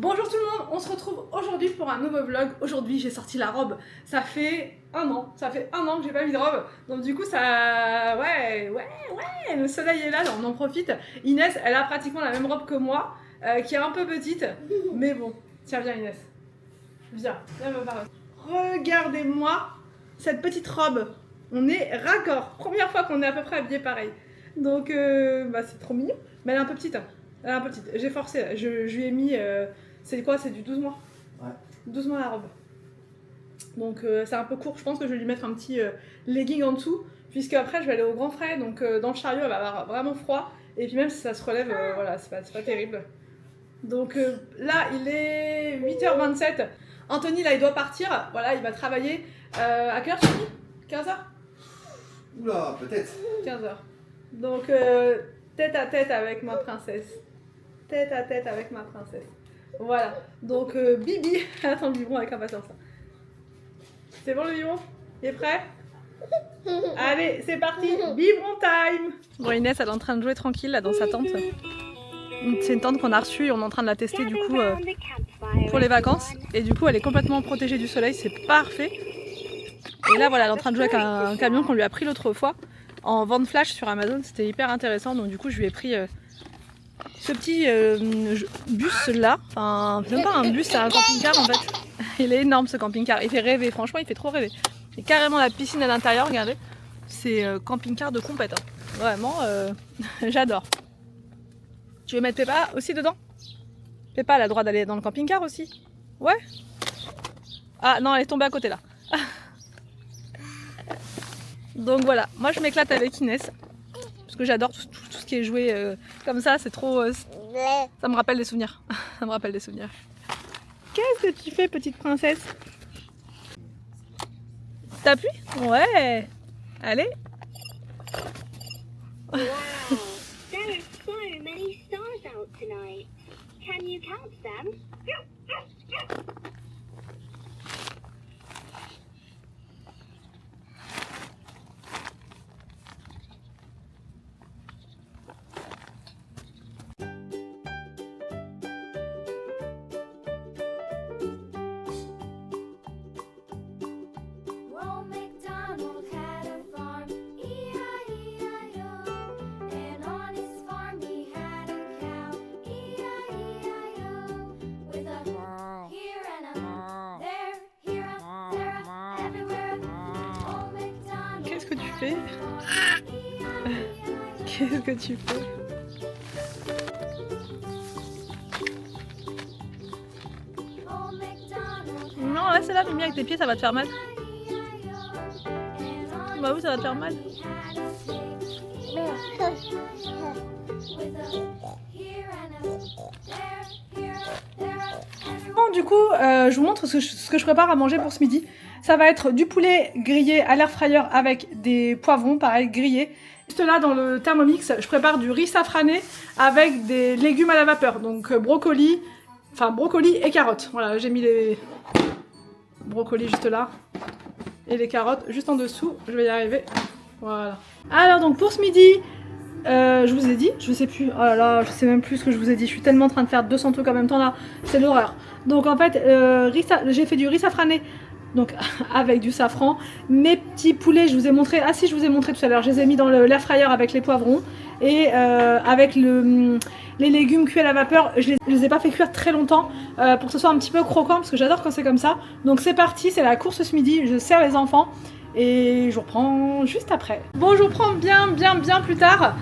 Bonjour tout le monde, on se retrouve aujourd'hui pour un nouveau vlog. Aujourd'hui j'ai sorti la robe, ça fait un an que j'ai pas mis de robe. Donc du coup ça... Ouais, le soleil est là, on en profite. Inès, elle a pratiquement la même robe que moi, qui est un peu petite. Mais bon, tiens viens Inès. Viens me parler. Regardez-moi cette petite robe. On est raccord. Première fois qu'on est à peu près habillés pareil. Donc c'est trop mignon. Mais elle est un peu petite. J'ai forcé, je lui ai mis... c'est quoi? C'est du 12 mois. Ouais. 12 mois la robe. Donc c'est un peu court, je pense que je vais lui mettre un petit legging en dessous, puisque après je vais aller au grand frais, donc dans le chariot elle va avoir vraiment froid, et puis même si ça se relève, voilà, c'est pas terrible. Donc là il est 8h27, Anthony là il doit partir, voilà il va travailler, à quelle heure tu finis? 15h? Oula, peut-être. 15h. Donc tête à tête avec ma princesse. Tête à tête avec ma princesse. Voilà, donc Bibi, attends le biberon avec impatience. C'est bon le biberon? Il est prêt? Allez, c'est parti, biberon time. Bon, Inès elle est en train de jouer tranquille là dans sa tente. C'est une tente qu'on a reçue et on est en train de la tester du coup pour les vacances. Et du coup elle est complètement protégée du soleil, c'est parfait. Et là voilà, elle est en train de jouer avec un camion qu'on lui a pris l'autre fois en vente flash sur Amazon, c'était hyper intéressant. Donc du coup je lui ai pris... ce petit bus là, enfin même pas un bus, c'est un camping-car en fait. Il est énorme ce camping-car, il fait rêver, franchement il fait trop rêver. Il y a carrément la piscine à l'intérieur, regardez. C'est camping-car de compète, hein. Vraiment, j'adore. Tu veux mettre Peppa aussi dedans? Peppa elle a le droit d'aller dans le camping-car aussi? Ouais. Ah non, elle est tombée à côté là. Donc voilà, moi je m'éclate avec Inès. Parce que j'adore tout ce qui est joué comme ça, c'est trop... ça me rappelle des souvenirs. Ça me rappelle des souvenirs. Qu'est-ce que tu fais, petite princesse? T'appuies? Ouais. Allez. Wow, there are so many stars out tonight. Can you count them? Qu'est-ce que tu fais? Qu'est-ce que tu fais? Non, là c'est là, Mimi, avec tes pieds, ça va te faire mal. Bah oui, ça va te faire mal. Bon, du coup, je vous montre ce que je prépare à manger pour ce midi. Ça va être du poulet grillé à l'air fryer avec des poivrons, pareil, grillés. Juste là, dans le Thermomix, je prépare du riz safrané avec des légumes à la vapeur. Donc brocoli et carottes. Voilà, j'ai mis les brocolis juste là. Et les carottes juste en dessous. Je vais y arriver. Voilà. Alors donc pour ce midi, je vous ai dit, je sais plus, oh là là, je sais même plus ce que je vous ai dit. Je suis tellement en train de faire 200 trucs en même temps là. C'est l'horreur. Donc en fait, j'ai fait du riz safrané. Donc avec du safran, mes petits poulets, je vous ai montré, ah si je vous ai montré tout à l'heure, je les ai mis dans l'air fryer avec les poivrons et avec les légumes cuits à la vapeur, je les ai pas fait cuire très longtemps pour que ce soit un petit peu croquant parce que j'adore quand c'est comme ça. Donc c'est parti, c'est la course ce midi, je sers les enfants et je vous reprends juste après. Bon, je vous reprends bien plus tard.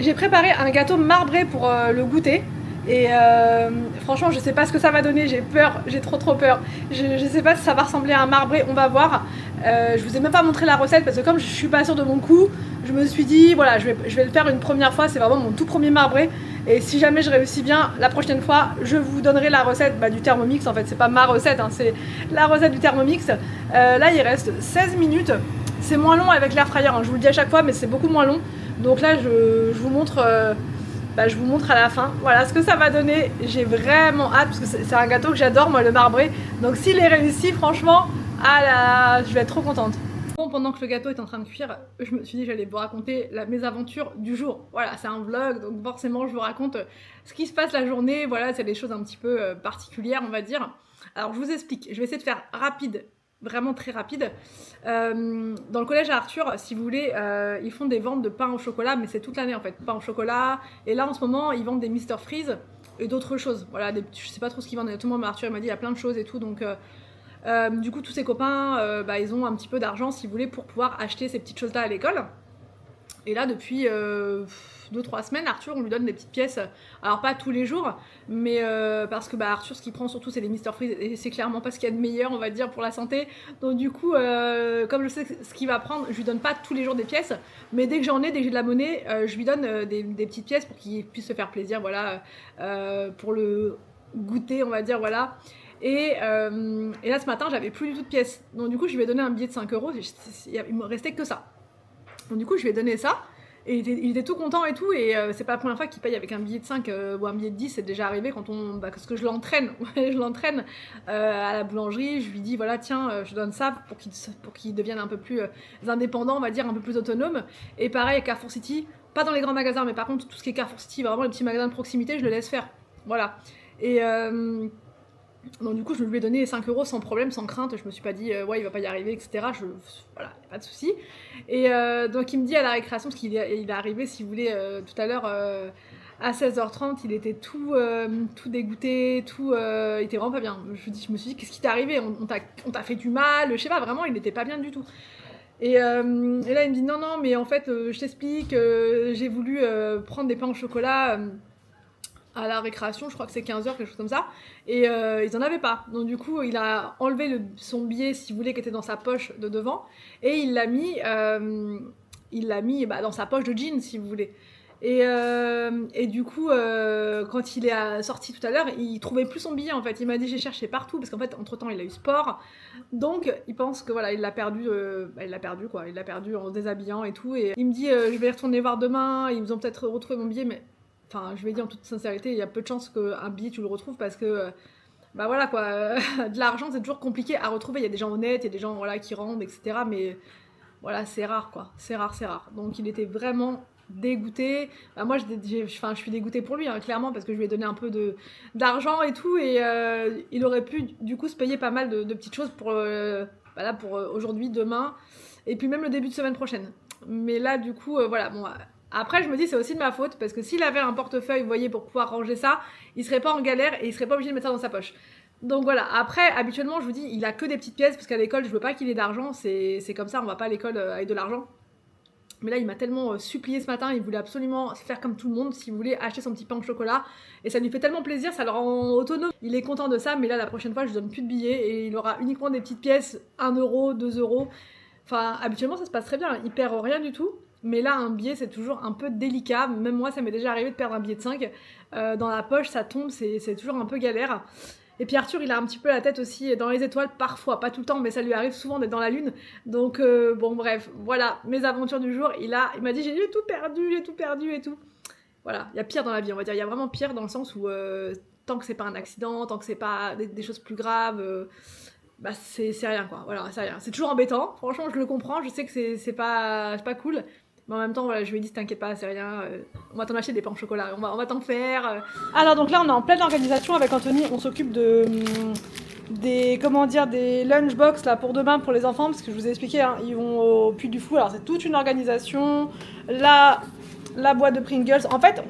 J'ai préparé un gâteau marbré pour le goûter. Et franchement je sais pas ce que ça va donner, j'ai peur, j'ai trop peur. Je sais pas si ça va ressembler à un marbré, on va voir. Je vous ai même pas montré la recette parce que comme je suis pas sûre de mon coup, je me suis dit voilà, je vais le faire une première fois, c'est vraiment mon tout premier marbré. Et si jamais je réussis bien, la prochaine fois je vous donnerai la recette du Thermomix. En fait c'est pas ma recette, hein, c'est la recette du Thermomix. Là il reste 16 minutes, c'est moins long avec l'air fryer, hein, je vous le dis à chaque fois mais c'est beaucoup moins long. Donc là je vous montre... je vous montre à la fin, voilà ce que ça va donner. J'ai vraiment hâte parce que c'est un gâteau que j'adore moi, le marbré. Donc s'il est réussi, franchement, je vais être trop contente. Bon, pendant que le gâteau est en train de cuire, je me suis dit que j'allais vous raconter la mésaventure du jour. Voilà, c'est un vlog, donc forcément je vous raconte ce qui se passe la journée. Voilà, c'est des choses un petit peu particulières, on va dire. Alors je vous explique, je vais essayer de faire rapide, vraiment très rapide. Dans le collège à Arthur, si vous voulez, ils font des ventes de pain au chocolat, mais c'est toute l'année en fait, pain au chocolat. Et là en ce moment, ils vendent des Mr Freeze et d'autres choses. Voilà, je sais pas trop ce qu'ils vendent exactement, mais Arthur il m'a dit il y a plein de choses et tout, donc... du coup, tous ses copains, ils ont un petit peu d'argent, si vous voulez, pour pouvoir acheter ces petites choses-là à l'école. Et là, depuis 2-3 semaines, Arthur, on lui donne des petites pièces. Alors, pas tous les jours, mais parce que Arthur, ce qu'il prend surtout, c'est les Mr Freeze. Et c'est clairement pas ce qu'il y a de meilleur, on va dire, pour la santé. Donc, du coup, comme je sais ce qu'il va prendre, je lui donne pas tous les jours des pièces. Mais dès que j'en ai, dès que j'ai de la monnaie, je lui donne des petites pièces pour qu'il puisse se faire plaisir, voilà, pour le goûter, on va dire, voilà. Et là, ce matin, j'avais plus du tout de pièces. Donc, du coup, je lui ai donné un billet de 5 €. Il me restait que ça. Donc, du coup, je lui ai donné ça. Et il était tout content et tout. Et c'est pas la première fois qu'il paye avec un billet de 5 ou un billet de 10. C'est déjà arrivé quand on. Parce que je l'entraîne. Je l'entraîne à la boulangerie. Je lui dis voilà, tiens, je donne ça pour qu'il devienne un peu plus indépendant, on va dire, un peu plus autonome. Et pareil, à Carrefour City. Pas dans les grands magasins, mais par contre, tout ce qui est Carrefour City, vraiment les petits magasins de proximité, je le laisse faire. Voilà. Et. Donc du coup je lui ai donné 5 € sans problème, sans crainte, je me suis pas dit ouais il va pas y arriver, etc. Voilà, pas de souci. Et donc il me dit à la récréation, parce qu'il est arrivé si vous voulez tout à l'heure à 16h30, il était tout dégoûté, il était vraiment pas bien. Je me suis dit qu'est-ce qui t'est arrivé, on t'a fait du mal, je sais pas, vraiment il était pas bien du tout. Et là il me dit non mais en fait je t'explique, j'ai voulu prendre des pains au chocolat à la récréation, je crois que c'est 15h, quelque chose comme ça, et ils en avaient pas. Donc du coup, il a enlevé son billet, si vous voulez, qui était dans sa poche de devant, et il l'a mis dans sa poche de jean, si vous voulez. Et du coup, quand il est sorti tout à l'heure, il trouvait plus son billet en fait. Il m'a dit j'ai cherché partout parce qu'en fait entre temps il a eu sport, donc il pense que voilà il l'a perdu, il l'a perdu en se déshabillant et tout. Et il me dit je vais y retourner voir demain. Ils ont peut-être retrouvé mon billet, mais enfin, je vais dire en toute sincérité, il y a peu de chances qu'un billet tu le retrouves parce que, voilà quoi, de l'argent c'est toujours compliqué à retrouver. Il y a des gens honnêtes, il y a des gens voilà, qui rendent, etc. Mais voilà, c'est rare quoi, c'est rare. Donc il était vraiment dégoûté. Moi je suis dégoûtée pour lui, hein, clairement, parce que je lui ai donné un peu d'argent et tout. Et il aurait pu du coup se payer pas mal de petites choses pour aujourd'hui, demain, et puis même le début de semaine prochaine. Mais là du coup, voilà, bon. Après, je me dis, c'est aussi de ma faute, parce que s'il avait un portefeuille, vous voyez, pour pouvoir ranger ça, il serait pas en galère et il serait pas obligé de mettre ça dans sa poche. Donc voilà, après, habituellement, je vous dis, il a que des petites pièces, parce qu'à l'école, je veux pas qu'il ait d'argent, c'est comme ça, on va pas à l'école avec de l'argent. Mais là, il m'a tellement supplié ce matin, il voulait absolument faire comme tout le monde, si vous voulez, acheter son petit pain au chocolat. Et ça lui fait tellement plaisir, ça le rend autonome. Il est content de ça, mais là, la prochaine fois, je lui donne plus de billets et il aura uniquement des petites pièces, 1 €, 2 €. Enfin, habituellement, ça se passe très bien, il perd rien du tout. Mais là, un billet, c'est toujours un peu délicat. Même moi, ça m'est déjà arrivé de perdre un billet de 5. Dans la poche, ça tombe, c'est toujours un peu galère. Et puis Arthur, il a un petit peu la tête aussi dans les étoiles, parfois, pas tout le temps, mais ça lui arrive souvent d'être dans la lune. Donc, bon, bref, voilà, mes aventures du jour. Il m'a dit, j'ai tout perdu et tout. Voilà, il y a pire dans la vie, on va dire. Il y a vraiment pire dans le sens où, tant que c'est pas un accident, tant que c'est pas des choses plus graves... c'est rien quoi, voilà, c'est rien. C'est toujours embêtant, franchement je le comprends, je sais que c'est pas cool, mais en même temps voilà, je lui ai dit t'inquiète pas, c'est rien, on va t'en acheter des pains au chocolat, on va t'en faire. Alors donc là on est en pleine organisation avec Anthony, on s'occupe des lunchbox là pour demain pour les enfants, parce que je vous ai expliqué, hein, ils vont au Puy du Fou, alors c'est toute une organisation, la boîte de Pringles, en fait...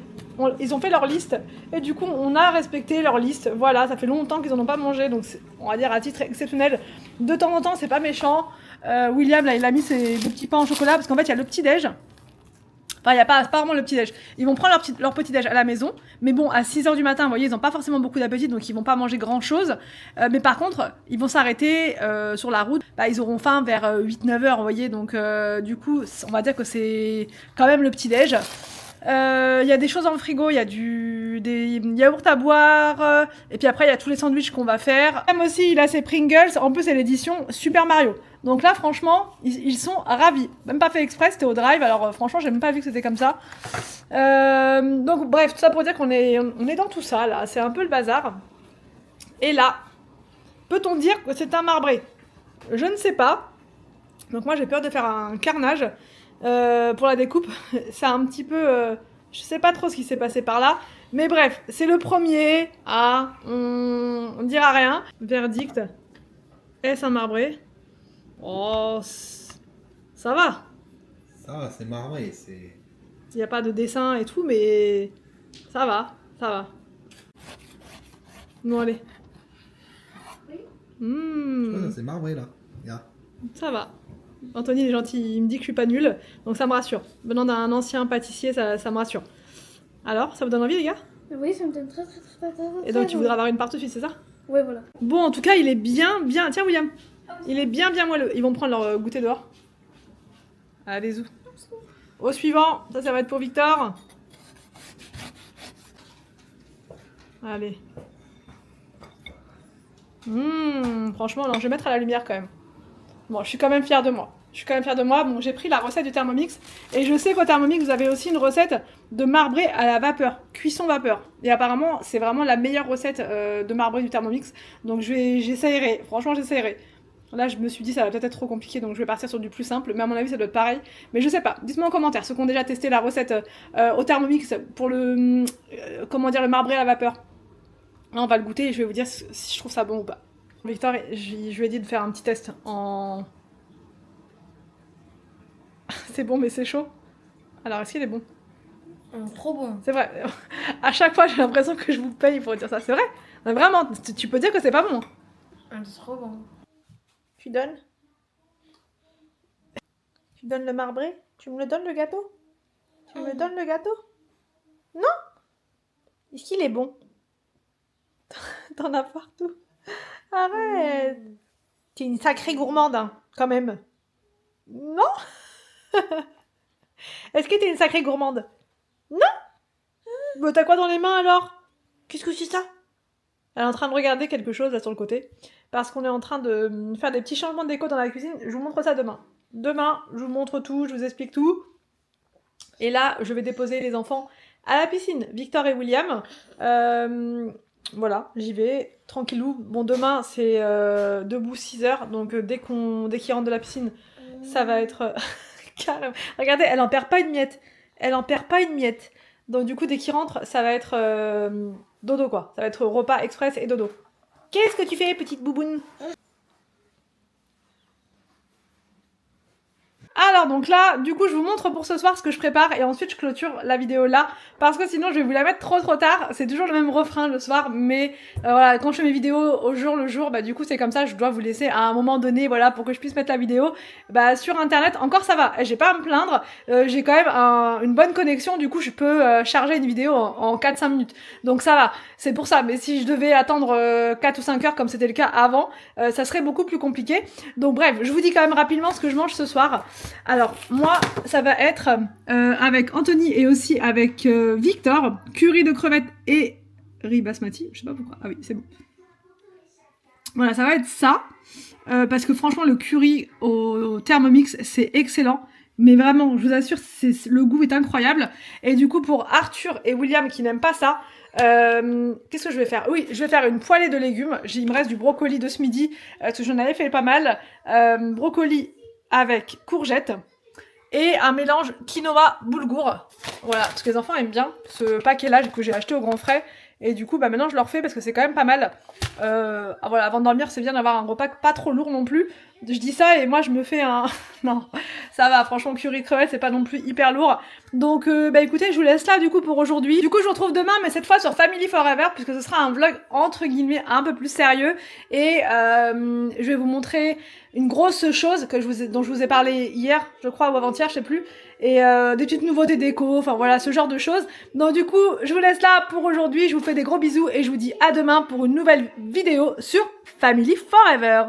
Ils ont fait leur liste et du coup on a respecté leur liste, voilà, ça fait longtemps qu'ils en ont pas mangé, donc on va dire à titre exceptionnel, de temps en temps c'est pas méchant. William là il a mis ses 2 petits pains au chocolat parce qu'en fait il y a le petit déj, enfin il y a pas vraiment le petit déj, ils vont prendre leur petit déj à la maison, mais bon à 6h du matin vous voyez ils ont pas forcément beaucoup d'appétit, donc ils vont pas manger grand chose, mais par contre ils vont s'arrêter sur la route, ils auront faim vers 8-9h vous voyez, donc du coup on va dire que c'est quand même le petit déj. Il y a des choses dans le frigo, il y a des yaourts à boire, et puis après il y a tous les sandwichs qu'on va faire. Même aussi il a ses Pringles, en plus c'est l'édition Super Mario. Donc là franchement ils sont ravis, même pas fait exprès, c'était au drive, alors franchement j'ai même pas vu que c'était comme ça. Donc bref, tout ça pour dire qu'on est dans tout ça là, c'est un peu le bazar. Et là, peut-on dire que c'est un marbré? Je ne sais pas. Donc moi j'ai peur de faire un carnage pour la découpe. C'est un petit peu... je sais pas trop ce qui s'est passé par là. Mais bref, c'est le premier. Ah, on dira rien. Verdict. Est-ce un marbré? Oh, ça va. Ça va, c'est marbré, c'est... Il n'y a pas de dessin et tout, mais ça va, ça va. Bon, allez. C'est marbré, là. Regarde. Ça va. Anthony, il est gentil, il me dit que je suis pas nulle, donc ça me rassure. Venant d'un ancien pâtissier, ça me rassure. Alors, ça vous donne envie, les gars? Oui, ça me donne très. Et donc, tu voudrais avoir une part tout de suite, c'est ça? Ouais, voilà. Bon, en tout cas, il est bien. Tiens, William. Il est bien moelleux. Ils vont prendre leur goûter dehors. Allez, zou. Au suivant. Ça va être pour Victor. Allez. Franchement, alors je vais mettre à la lumière quand même. Bon, je suis quand même fière de moi. Bon, j'ai pris la recette du Thermomix. Et je sais qu'au Thermomix, vous avez aussi une recette de marbré à la vapeur. Cuisson vapeur. Et apparemment, c'est vraiment la meilleure recette de marbré du Thermomix. Donc j'essayerai. Franchement, j'essayerai. Là, je me suis dit, ça va peut-être être trop compliqué, donc je vais partir sur du plus simple. Mais à mon avis, ça doit être pareil. Mais je sais pas. Dites-moi en commentaire, ceux qui ont déjà testé la recette au Thermomix pour le... le marbré à la vapeur. Là, on va le goûter et je vais vous dire si je trouve ça bon ou pas. Victor, je lui ai dit de faire un petit test en... C'est bon, mais c'est chaud. Alors, est-ce qu'il est bon? Trop bon. C'est vrai. À chaque fois, j'ai l'impression que je vous paye pour dire ça. C'est vrai? Mais vraiment, tu peux dire que c'est pas bon. C'est trop bon. Tu donnes? Tu donnes le marbré? Tu me le donnes, le gâteau? Tu me donnes le gâteau? Non? Est-ce qu'il est bon? T'en as partout. Arrête. T'es une sacrée gourmande, hein, quand même. Non? Est-ce que t'es une sacrée gourmande? Non? Mais t'as quoi dans les mains alors? Qu'est-ce que c'est ça? Elle est en train de regarder quelque chose là sur le côté. Parce qu'on est en train de faire des petits changements de déco dans la cuisine. Je vous montre ça demain. Demain, je vous montre tout, je vous explique tout. Et là, je vais déposer les enfants à la piscine. Victor et William. Voilà, j'y vais, tranquillou. Bon, demain, c'est debout 6 heures. Donc, dès qu'ils rentrent de la piscine, ça va être... carrément. Regardez, elle en perd pas une miette. Donc, du coup, dès qu'ils rentrent, ça va être dodo, quoi. Ça va être repas express et dodo. Qu'est-ce que tu fais, petite bouboune? Alors donc là, du coup, je vous montre pour ce soir ce que je prépare et ensuite je clôture la vidéo là parce que sinon je vais vous la mettre trop tard. C'est toujours le même refrain le soir, mais voilà, quand je fais mes vidéos au jour le jour, bah du coup c'est comme ça. Je dois vous laisser à un moment donné, voilà, pour que je puisse mettre la vidéo. Bah sur internet, encore ça va. J'ai pas à me plaindre. J'ai quand même une bonne connexion. Du coup, je peux charger une vidéo en 4-5 minutes. Donc ça va. C'est pour ça. Mais si je devais attendre 4 ou 5 heures comme c'était le cas avant, ça serait beaucoup plus compliqué. Donc bref, je vous dis quand même rapidement ce que je mange ce soir. Alors, moi, ça va être avec Anthony et aussi avec Victor, curry de crevettes et riz basmati. Je sais pas pourquoi. Ah oui, c'est bon. Voilà, ça va être ça. Parce que franchement, le curry au Thermomix, c'est excellent. Mais vraiment, je vous assure, le goût est incroyable. Et du coup, pour Arthur et William qui n'aiment pas ça, qu'est-ce que je vais faire? Oui, je vais faire une poêlée de légumes. Il me reste du brocoli de ce midi, parce que j'en avais fait pas mal. Brocoli avec courgettes et un mélange quinoa boulgour. Voilà, parce que les enfants aiment bien ce paquet là que j'ai acheté au grand frais. Et du coup, bah maintenant je leur fais parce que c'est quand même pas mal. Voilà, avant de dormir, c'est bien d'avoir un repas pas trop lourd non plus. Je dis ça et moi je me fais un... non, ça va, franchement, curry crevette, c'est pas non plus hyper lourd. Donc, bah écoutez, je vous laisse là du coup pour aujourd'hui. Du coup, je vous retrouve demain, mais cette fois sur Family Forever, puisque ce sera un vlog entre guillemets un peu plus sérieux. Et je vais vous montrer une grosse chose dont je vous ai parlé hier, je crois, ou avant-hier, je sais plus. Et des petites nouveautés déco, enfin voilà, ce genre de choses. Donc du coup, je vous laisse là pour aujourd'hui. Je vous fais des gros bisous et je vous dis à demain pour une nouvelle vidéo sur Family Forever.